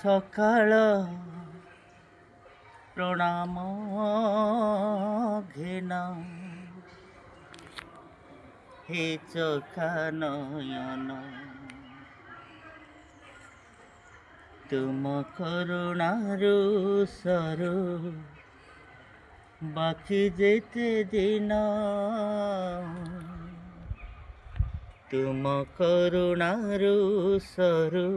ସକାଳ ପ୍ରଣାମ ଘେନ ହେ ଚକା ନୟନ ତୁମ କରୁଣାରୁ ସରୁ ବାକି ଯେତେ ଦିନ ତୁମ କରୁଣାରୁ ସରୁ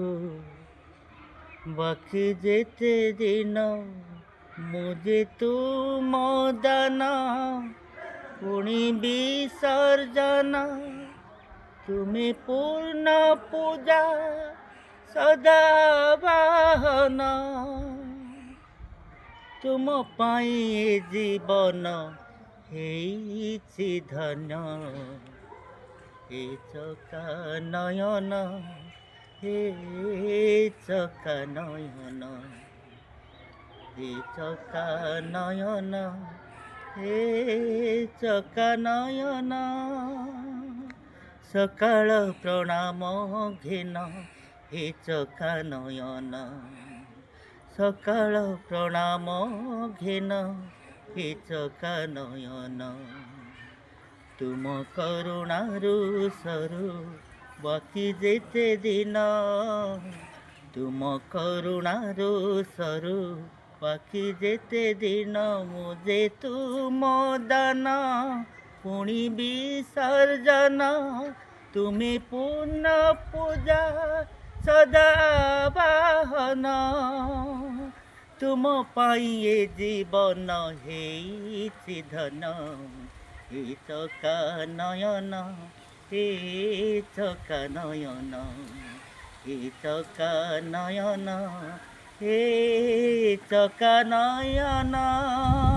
ବାକି ଯେତେ ଦିନ ମୁଁ ଯେ ତୁମ ଦାନ ପୁଣି ବିସର୍ଜନ ତୁମେ ପୂର୍ଣ୍ଣ ପୂଜା ସଦା ବାହନ ତୁମ ପାଇଁ ଏ ଜୀବନ ହେଇଛି ଧନ୍ୟ ହେ ଚକା ନୟନ ହେ ଚକା ନୟନ ହେ ଚକା ନୟନ ହେ ଚକା ନୟନ ସକାଳ ପ୍ରଣାମ ଘେନ ହେ ଚକା ନୟନ ସକାଳ ପ୍ରଣାମ ଘେନ ହେ ଚକା ନୟନ ତୁମ କରୁଣାରୁ ସରୁ ବାକି ଯେତେ ଦିନ ତୁମ କରୁଣାରୁ ସରୁ ବାକି ଯେତେ ଦିନ ମୁଁ ଯେ ତୁମ ଦାନ ପୁଣି ବିସର୍ଜନ ତୁମେ ପୂର୍ଣ୍ଣ ପୂଜା ସଦା ବାହନ ତୁମ ପାଇଁ ଏ ଜୀବନ ହେଇଛି ଧନ ହେ ଚକା ନୟନ ହେ ଚକା ନୟନ ହେ ଚକା ନୟନ ହେ ଚକା ନୟନ।